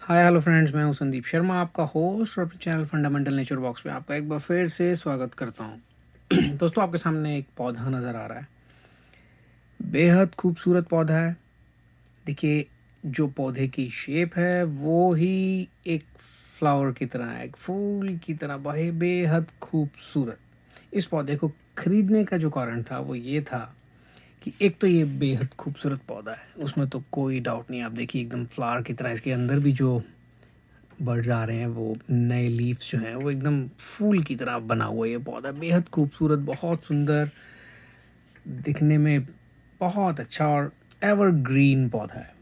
Hi hello friends, मैं हूं संदीप शर्मा, आपका होस्ट और अपने चैनल फंडामेंटल नेचर बॉक्स पे आपका एक बार फिर से स्वागत करता हूं। दोस्तों, आपके सामने एक पौधा नज़र आ रहा है। बेहद खूबसूरत पौधा है। देखिए, जो पौधे की शेप है वो ही एक फ्लावर की तरह है, एक फूल की तरह, बेहद खूबसूरत। इस पौधे को खरीदने का जो कारण था वो ये था कि एक तो ये बेहद खूबसूरत पौधा है, उसमें तो कोई डाउट नहीं। आप देखिए, एकदम फ्लावर की तरह इसके अंदर भी जो बर्ड्स आ रहे हैं, वो नए लीव्स जो हैं वो एकदम फूल की तरह बना हुआ है। ये पौधा बेहद खूबसूरत, बहुत सुंदर, दिखने में बहुत अच्छा और एवरग्रीन पौधा है।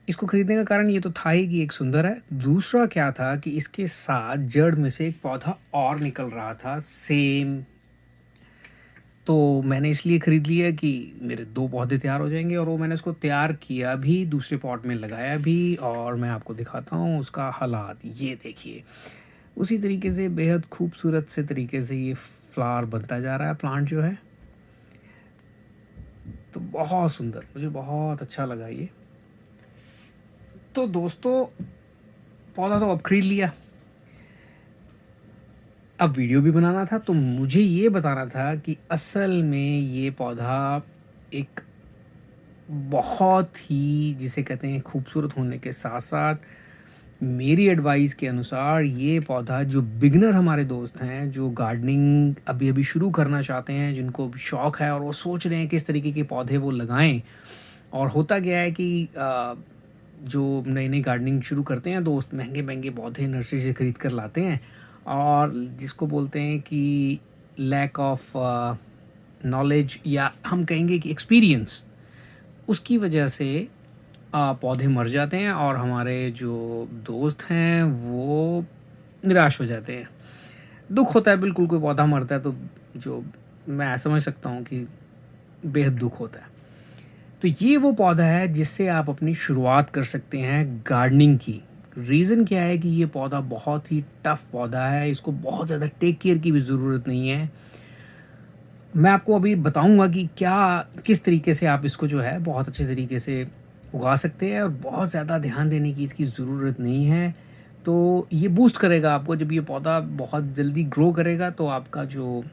इसको खरीदने का कारण ये तो था ही कि एक सुंदर है। दूसरा क्या था कि इसके साथ जड़ में से एक पौधा और निकल रहा था सेम। तो मैंने इसलिए ख़रीद लिया कि मेरे 2 पौधे तैयार हो जाएँगे, और वो मैंने उसको तैयार किया भी, दूसरे पॉट में लगाया भी, और मैं आपको दिखाता हूँ उसका हालात। ये देखिए, उसी तरीके से बेहद खूबसूरत से तरीके से ये फ्लावर बनता जा रहा है, प्लांट जो है। तो बहुत सुंदर, मुझे बहुत अच्छा लगा ये। तो दोस्तों, पौधा तो अब खरीद लिया, अब वीडियो भी बनाना था। तो मुझे ये बताना था कि असल में ये पौधा एक बहुत ही, जिसे कहते हैं, खूबसूरत होने के साथ साथ, मेरी एडवाइस के अनुसार ये पौधा, जो बिगनर हमारे दोस्त हैं, जो गार्डनिंग अभी अभी शुरू करना चाहते हैं, जिनको शौक़ है और वो सोच रहे हैं किस तरीके के पौधे वो लगाएं। और होता क्या है कि जो नई नई गार्डनिंग शुरू करते हैं दोस्त, महंगे महंगे पौधे नर्सरी से ख़रीद कर लाते हैं, और जिसको बोलते हैं कि लैक ऑफ नॉलेज, या हम कहेंगे कि एक्सपीरियंस, उसकी वजह से पौधे मर जाते हैं और हमारे जो दोस्त हैं वो निराश हो जाते हैं। दुख होता है, बिल्कुल। कोई पौधा मरता है तो जो मैं समझ सकता हूँ कि बेहद दुख होता है। तो ये वो पौधा है जिससे आप अपनी शुरुआत कर सकते हैं गार्डनिंग की। रीज़न क्या है कि ये पौधा बहुत ही टफ़ पौधा है, इसको बहुत ज़्यादा टेक केयर की भी ज़रूरत नहीं है। मैं आपको अभी बताऊंगा कि क्या, किस तरीके से आप इसको जो है बहुत अच्छे तरीके से उगा सकते हैं, और बहुत ज़्यादा ध्यान देने की इसकी ज़रूरत नहीं है। तो ये बूस्ट करेगा आपको, जब ये पौधा बहुत जल्दी ग्रो करेगा तो आपका जो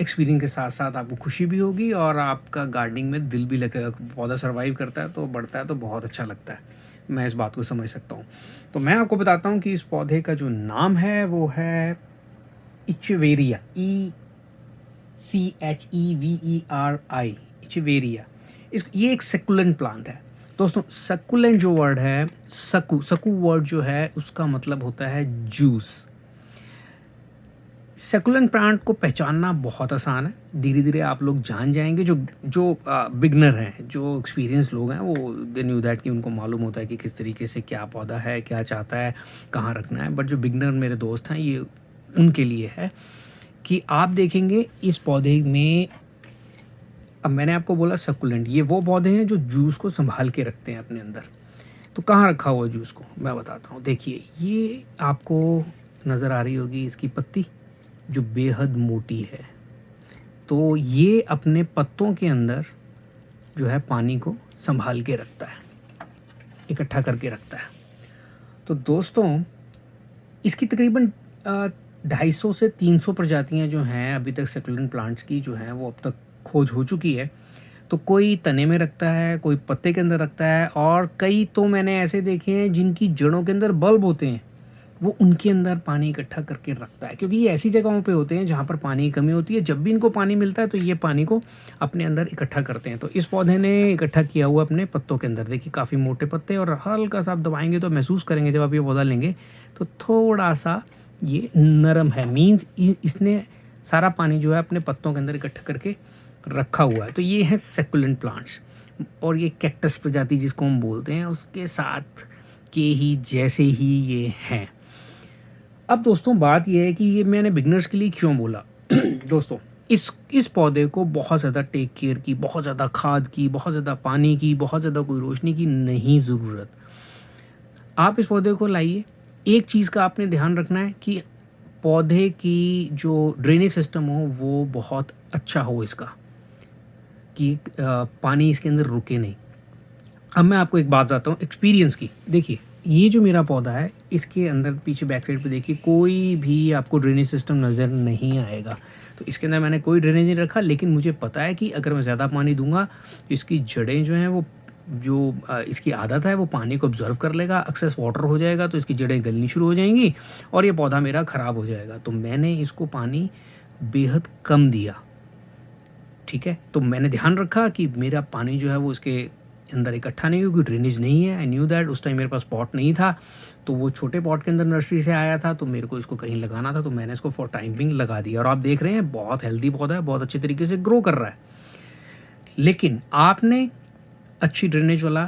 एक्सपीरियंस के साथ साथ आपको खुशी भी होगी, और आपका गार्डनिंग में दिल भी लगेगा। पौधा सर्वाइव करता है तो बढ़ता है तो बहुत अच्छा लगता है। मैं इस बात को समझ सकता हूँ। तो मैं आपको बताता हूँ कि इस पौधे का जो नाम है वो है इचवेरिया, CHEVERI, इचवेरिया। ये एक सेकुलेंट प्लांट है। दोस्तों, सेकुलेंट जो वर्ड है, सकू सकू वर्ड जो है, उसका मतलब होता है जूस। सेकुलेंट प्लांट को पहचानना बहुत आसान है, धीरे धीरे आप लोग जान जाएंगे। जो जो बिगनर हैं, जो एक्सपीरियंस लोग हैं, वो दे न्यू दैट, कि उनको मालूम होता है कि किस तरीके से क्या पौधा है, क्या चाहता है, कहाँ रखना है। बट जो बिगनर मेरे दोस्त हैं, ये उनके लिए है कि आप देखेंगे इस पौधे में। अब मैंने आपको बोला सकुलेंट, ये वो पौधे हैं जो जूस को संभाल के रखते हैं अपने अंदर। तो कहाँ रखा हुआ है जूस को, मैं बताता हूँ। देखिए, ये आपको नज़र आ रही होगी इसकी पत्ती, जो बेहद मोटी है। तो ये अपने पत्तों के अंदर जो है पानी को संभाल के रखता है, इकट्ठा करके रखता है। तो दोस्तों, इसकी तकरीबन 250 से 300 प्रजातियां जो हैं अभी तक सेकुलेंट प्लांट्स की, जो हैं वो अब तक खोज हो चुकी है। तो कोई तने में रखता है, कोई पत्ते के अंदर रखता है, और कई तो मैंने ऐसे देखे हैं जिनकी जड़ों के अंदर बल्ब होते हैं, वो उनके अंदर पानी इकट्ठा करके रखता है। क्योंकि ये ऐसी जगहों पे होते हैं जहाँ पर पानी की कमी होती है। जब भी इनको पानी मिलता है तो ये पानी को अपने अंदर इकट्ठा करते हैं। तो इस पौधे ने इकट्ठा किया हुआ अपने पत्तों के अंदर। देखिए, काफ़ी मोटे पत्ते, और हल्का सा आप दबाएंगे तो महसूस करेंगे, जब आप ये पौधा लेंगे तो थोड़ा सा ये नरम है। मीन्स इसने सारा पानी जो है अपने पत्तों के अंदर इकट्ठा करके रखा हुआ है। तो ये है सेकुलेंट प्लांट्स। और ये कैक्टस प्रजाति जिसको हम बोलते हैं, उसके साथ के ही जैसे ही ये हैं। अब दोस्तों, बात यह है कि ये मैंने बिगनर्स के लिए क्यों बोला। दोस्तों, इस पौधे को बहुत ज़्यादा टेक केयर की, बहुत ज़्यादा खाद की, बहुत ज़्यादा पानी की, बहुत ज़्यादा कोई रोशनी की नहीं ज़रूरत। आप इस पौधे को लाइए। एक चीज़ का आपने ध्यान रखना है कि पौधे की जो ड्रेनेज सिस्टम हो वो बहुत अच्छा हो इसका, कि पानी इसके अंदर रुके नहीं। अब मैं आपको एक बात बताता हूँ एक्सपीरियंस की। देखिए, ये जो मेरा पौधा है, इसके अंदर पीछे बैक साइड पे देखिए कोई भी आपको ड्रेनेज सिस्टम नज़र नहीं आएगा। तो इसके अंदर मैंने कोई ड्रेनेज नहीं रखा, लेकिन मुझे पता है कि अगर मैं ज़्यादा पानी दूँगा, तो इसकी जड़ें जो हैं वो जो इसकी आदत है वो पानी को ऑब्ज़र्व कर लेगा, एक्सेस वाटर हो जाएगा तो इसकी जड़ें गलनी शुरू हो जाएँगी और ये पौधा मेरा ख़राब हो जाएगा। तो मैंने इसको पानी बेहद कम दिया, ठीक है? तो मैंने ध्यान रखा कि मेरा पानी जो है वो इसके अंदर इकट्ठा नहीं हो, क्योंकि ड्रेनेज नहीं है। I knew that. उस टाइम मेरे पास पॉट नहीं था, तो वो छोटे पॉट के अंदर नर्सरी से आया था, तो मेरे को इसको कहीं लगाना था, तो मैंने इसको फॉर टाइम बिंग लगा दिया और आप देख रहे हैं बहुत हेल्दी पौधा है, बहुत अच्छे तरीके से ग्रो कर रहा है। लेकिन आपने अच्छी ड्रेनेज वाला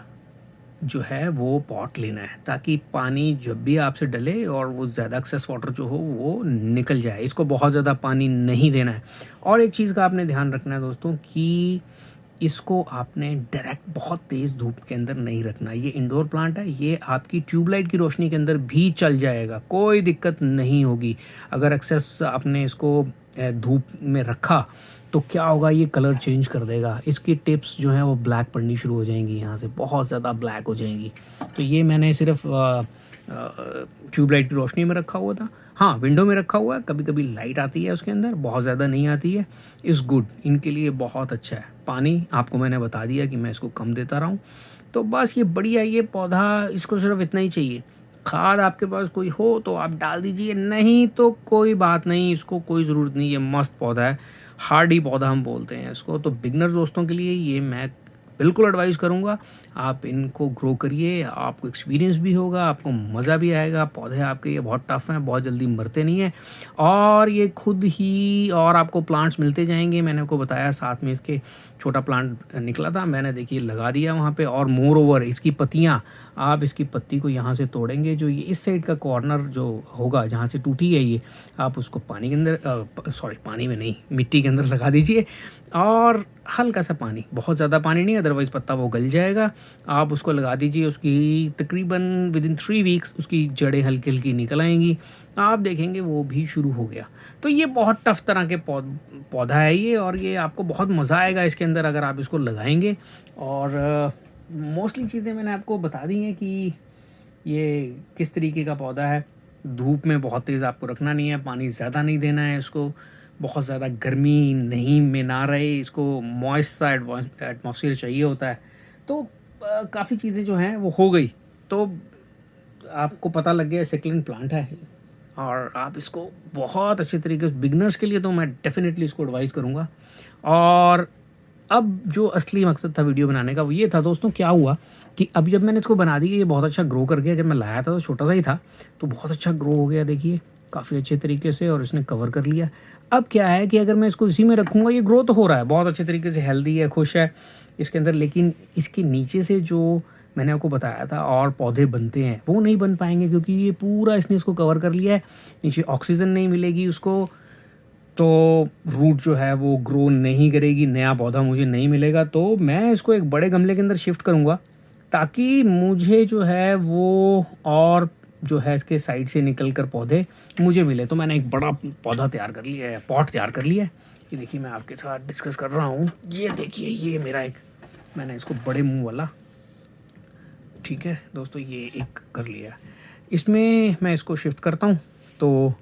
जो है वो पॉट लेना है, ताकि पानी जब भी आपसे डले और वो ज़्यादा एक्सेस वाटर जो हो वो निकल जाए। इसको बहुत ज़्यादा पानी नहीं देना है। और एक चीज़ का आपने ध्यान रखना है दोस्तों कि इसको आपने डायरेक्ट बहुत तेज़ धूप के अंदर नहीं रखना। ये इंडोर प्लांट है, ये आपकी ट्यूबलाइट की रोशनी के अंदर भी चल जाएगा, कोई दिक्कत नहीं होगी। अगर एक्सेस आपने इसको धूप में रखा तो क्या होगा, ये कलर चेंज कर देगा। इसकी टिप्स जो हैं वो ब्लैक पड़नी शुरू हो जाएंगी, यहाँ से बहुत ज़्यादा ब्लैक हो जाएंगी। तो ये मैंने सिर्फ ट्यूबलाइट की रोशनी में रखा हुआ था। हाँ, विंडो में रखा हुआ है, कभी कभी लाइट आती है उसके अंदर, बहुत ज़्यादा नहीं आती है। इज़ गुड, इनके लिए बहुत अच्छा है। पानी आपको मैंने बता दिया कि मैं इसको कम देता रहा हूँ, तो बस ये बढ़िया। ये पौधा, इसको सिर्फ इतना ही चाहिए, खाद आपके पास कोई हो तो आप डाल दीजिए, नहीं तो कोई बात नहीं, इसको कोई ज़रूरत नहीं। ये मस्त पौधा है, हार्डी पौधा हम बोलते हैं इसको। तो बिगनर दोस्तों के लिए ये मैं बिल्कुल एडवाइस करूँगा, आप इनको ग्रो करिए, आपको एक्सपीरियंस भी होगा, आपको मज़ा भी आएगा। पौधे आपके ये बहुत टफ़ हैं, बहुत जल्दी मरते नहीं हैं और ये खुद ही और आपको प्लांट्स मिलते जाएंगे। मैंने आपको बताया, साथ में इसके छोटा प्लांट निकला था, मैंने देखिए लगा दिया वहाँ पे। और मोर ओवर इसकी पत्तियाँ, आप इसकी पत्ती को यहाँ से तोड़ेंगे, जो ये इस साइड का कॉर्नर जो होगा जहाँ से टूटी है ये, आप उसको पानी के अंदर सॉरी पानी में नहीं, मिट्टी के अंदर लगा दीजिए और हल्का सा पानी, बहुत ज़्यादा पानी नहीं, अदरवाइज़ पत्ता वो गल जाएगा। आप उसको लगा दीजिए, उसकी तकरीबन विदिन 3 वीक्स उसकी जड़ें हल्की हल्की निकल आएंगी, आप देखेंगे वो भी शुरू हो गया। तो ये बहुत टफ तरह के पौधा है ये, और ये आपको बहुत मज़ा आएगा इसके अंदर अगर आप इसको लगाएंगे। और मोस्टली चीज़ें मैंने आपको बता दी हैं कि ये किस तरीके का पौधा है। धूप में बहुत तेज़ आपको रखना नहीं है, पानी ज़्यादा नहीं देना है इसको, बहुत ज़्यादा गर्मी नहीं में ना रहे, इसको मॉइस्ट सा एटमॉस्फेयर चाहिए होता है। तो काफ़ी चीज़ें जो हैं वो हो गई, तो आपको पता लग गया सेकलेंट प्लांट है और आप इसको बहुत अच्छे तरीके से, बिगनर्स के लिए तो मैं डेफिनेटली इसको एडवाइस करूँगा। और अब जो असली मकसद था वीडियो बनाने का वो ये था दोस्तों, क्या हुआ कि अभी जब मैंने इसको बना दी, ये बहुत अच्छा ग्रो कर गया। जब मैं लाया था तो छोटा सा ही था, तो बहुत अच्छा ग्रो हो गया, देखिए काफ़ी अच्छे तरीके से, और इसने कवर कर लिया। अब क्या है कि अगर मैं इसको इसी में रखूँगा, ये ग्रो तो हो रहा है बहुत अच्छे तरीके से, हेल्दी है, खुश है इसके अंदर, लेकिन इसके नीचे से जो मैंने आपको बताया था और पौधे बनते हैं वो नहीं बन पाएंगे, क्योंकि ये पूरा इसने इसको कवर कर लिया है। नीचे ऑक्सीजन नहीं मिलेगी उसको, तो रूट जो है वो ग्रो नहीं करेगी, नया पौधा मुझे नहीं मिलेगा। तो मैं इसको एक बड़े गमले के अंदर शिफ्ट करूँगा, ताकि मुझे जो है वो और जो है इसके साइड से निकल कर पौधे मुझे मिले। तो मैंने एक बड़ा पौधा तैयार कर लिया है, पॉट तैयार कर लिया है। ये देखिए मैं आपके साथ डिस्कस कर रहा हूँ, ये देखिए ये मेरा एक, मैंने इसको बड़े मुँह वाला, ठीक है दोस्तों, ये एक कर लिया है। इसमें मैं इसको शिफ्ट करता हूँ, तो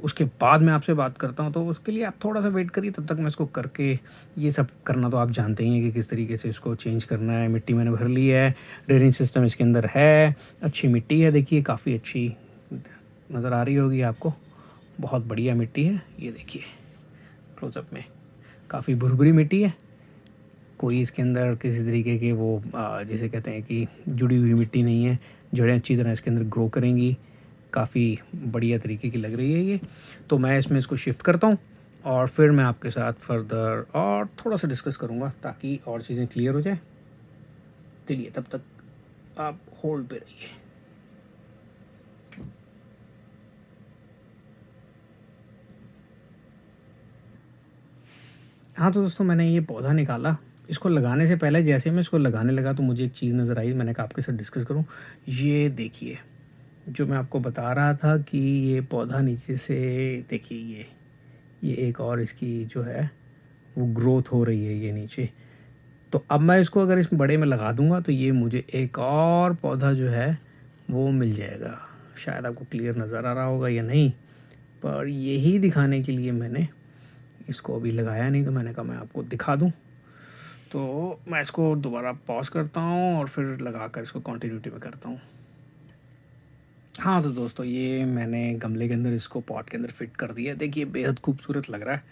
उसके बाद मैं आपसे बात करता हूँ। तो उसके लिए आप थोड़ा सा वेट करिए, तब तक मैं इसको करके, ये सब करना तो आप जानते ही हैं कि किस तरीके से इसको चेंज करना है। मिट्टी मैंने भर ली है, ड्रेनेज सिस्टम इसके अंदर है, अच्छी मिट्टी है, देखिए काफ़ी अच्छी नज़र आ रही होगी आपको, बहुत बढ़िया मिट्टी है। ये देखिए क्लोजअप में काफ़ी भुरभुरी मिट्टी है, कोई इसके अंदर किसी तरीके के वो जिसे कहते हैं कि जुड़ी हुई मिट्टी नहीं है। जड़ें अच्छी तरह इसके अंदर ग्रो करेंगी, काफ़ी बढ़िया तरीके की लग रही है ये। तो मैं इसमें इसको शिफ्ट करता हूँ और फिर मैं आपके साथ फर्दर और थोड़ा सा डिस्कस करूँगा, ताकि और चीज़ें क्लियर हो जाए। चलिए तब तक आप होल्ड पे रहिए। हाँ तो दोस्तों, मैंने ये पौधा निकाला, इसको लगाने से पहले जैसे मैं इसको लगाने लगा तो मुझे एक चीज़ नज़र आई, मैंने कहा आपके साथ डिस्कस करूँ। ये देखिए जो मैं आपको बता रहा था कि ये पौधा नीचे से, देखिए ये एक और इसकी जो है वो ग्रोथ हो रही है ये नीचे। तो अब मैं इसको अगर इस बड़े में लगा दूंगा तो ये मुझे एक और पौधा जो है वो मिल जाएगा। शायद आपको क्लियर नज़र आ रहा होगा या नहीं, पर यही दिखाने के लिए मैंने इसको अभी लगाया नहीं, तो मैंने कहा मैं आपको दिखा दूं। तो मैं इसको दोबारा पॉज करता हूं और फिर लगा कर इसको कंटिन्यूटी में करता हूं। हाँ तो दोस्तों, ये मैंने गमले के अंदर इसको पॉट के अंदर फिट कर दिया। देखिए बेहद खूबसूरत लग रहा है,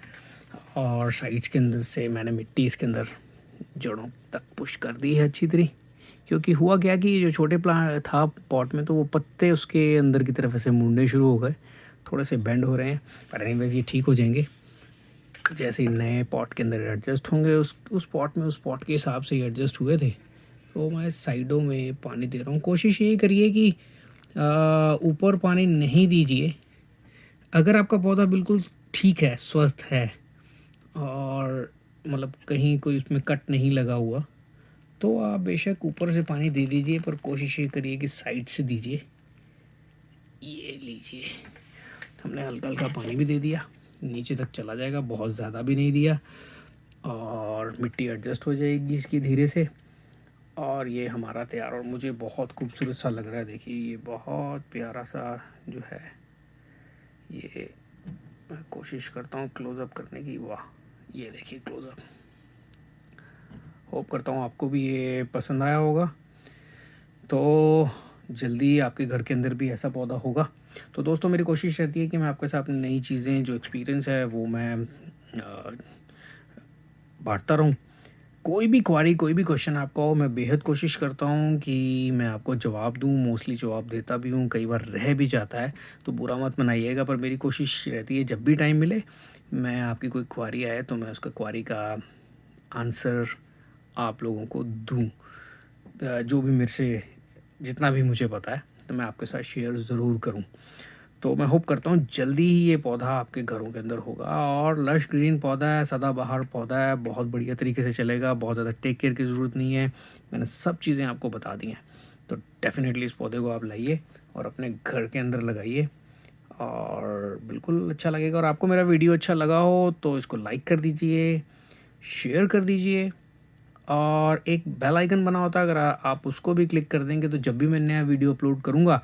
और साइड्स के अंदर से मैंने मिट्टी इसके अंदर जड़ों तक पुश कर दी है अच्छी तरह। क्योंकि हुआ क्या कि जो छोटे प्लांट था पॉट में, तो वो पत्ते उसके अंदर की तरफ ऐसे मुड़ने शुरू हो गए, थोड़े से बेंड हो रहे हैं, पर एनीवेज ये ठीक हो जाएंगे जैसे ही नए पॉट के अंदर एडजस्ट होंगे। उस पॉट में उस पॉट के हिसाब से ही एडजस्ट हुए थे। तो मैं साइडों में पानी दे रहा हूँ। कोशिश यही करिए कि ऊपर पानी नहीं दीजिए। अगर आपका पौधा बिल्कुल ठीक है, स्वस्थ है, और मतलब कहीं कोई उसमें कट नहीं लगा हुआ, तो आप बेशक ऊपर से पानी दे दीजिए, पर कोशिश ये करिए कि साइड से दीजिए। ये लीजिए, हमने हल्का हल्का पानी भी दे दिया, नीचे तक चला जाएगा, बहुत ज़्यादा भी नहीं दिया, और मिट्टी एडजस्ट हो जाएगी इसकी धीरे से, और ये हमारा तैयार। और मुझे बहुत खूबसूरत सा लग रहा है। देखिए ये बहुत प्यारा सा जो है, ये मैं कोशिश करता हूँ क्लोज़अप करने की। वाह, ये देखिए क्लोज़अप। होप करता हूँ आपको भी ये पसंद आया होगा। तो जल्दी आपके घर के अंदर भी ऐसा पौधा होगा। तो दोस्तों, मेरी कोशिश रहती है कि मैं आपके साथ नई चीज़ें, जो एक्सपीरियंस है वो मैं बांटता रहूँ। कोई भी क्वारी, कोई भी क्वेश्चन आपका हो, मैं बेहद कोशिश करता हूँ कि मैं आपको जवाब दूँ। मोस्टली जवाब देता भी हूँ, कई बार रह भी जाता है, तो बुरा मत मनाइएगा। पर मेरी कोशिश रहती है जब भी टाइम मिले, मैं आपकी कोई क्वारी आए तो मैं उसका क्वारी का आंसर आप लोगों को दूँ। जो भी मेरे से जितना भी मुझे पता है, तो मैं आपके साथ शेयर ज़रूर करूँ। तो मैं होप करता हूँ जल्दी ही ये पौधा आपके घरों के अंदर होगा। और लश ग्रीन पौधा है, सदाबहार पौधा है, बहुत बढ़िया तरीके से चलेगा, बहुत ज़्यादा टेक केयर की ज़रूरत नहीं है। मैंने सब चीज़ें आपको बता दी हैं। तो डेफ़िनेटली इस पौधे को आप लाइए और अपने घर के अंदर लगाइए, और बिल्कुल अच्छा लगेगा। और आपको मेरा वीडियो अच्छा लगा हो तो इसको लाइक कर दीजिए, शेयर कर दीजिए, और एक बेल आइकन बना होता है, अगर आप उसको भी क्लिक कर देंगे तो जब भी मैं नया वीडियो अपलोड करूँगा,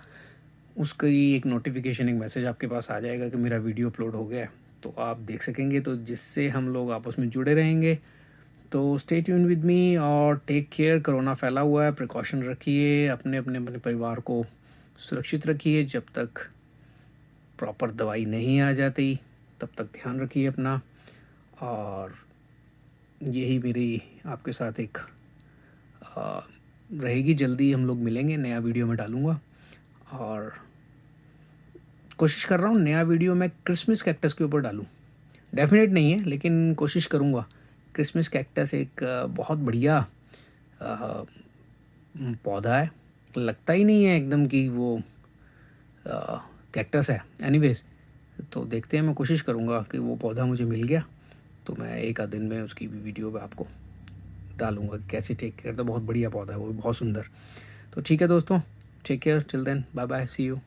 उसकी एक नोटिफिकेशन, एक मैसेज आपके पास आ जाएगा कि मेरा वीडियो अपलोड हो गया है, तो आप देख सकेंगे। तो जिससे हम लोग आपस में जुड़े रहेंगे। तो स्टे ट्यून विद मी और टेक केयर। कोरोना फैला हुआ है, प्रिकॉशन रखिए, अपने अपने अपने परिवार को सुरक्षित रखिए। जब तक प्रॉपर दवाई नहीं आ जाती तब तक ध्यान रखिए अपना। और यही मेरी आपके साथ एक रहेगी। जल्दी हम लोग मिलेंगे, नया वीडियो में डालूँगा, और कोशिश कर रहा हूँ नया वीडियो मैं क्रिसमस कैक्टस के ऊपर डालूँ। डेफिनेट नहीं है, लेकिन कोशिश करूँगा। क्रिसमस कैक्टस एक बहुत बढ़िया पौधा है, लगता ही नहीं है एकदम कि वो कैक्टस है। एनीवेज, तो देखते हैं, मैं कोशिश करूँगा कि वो पौधा मुझे मिल गया तो मैं एक आध दिन में उसकी भी वीडियो में आपको डालूँगा कि कैसे टेक केयर। तो बहुत बढ़िया पौधा है वो, बहुत सुंदर। तो ठीक है दोस्तों, take care, till then, bye bye, see you.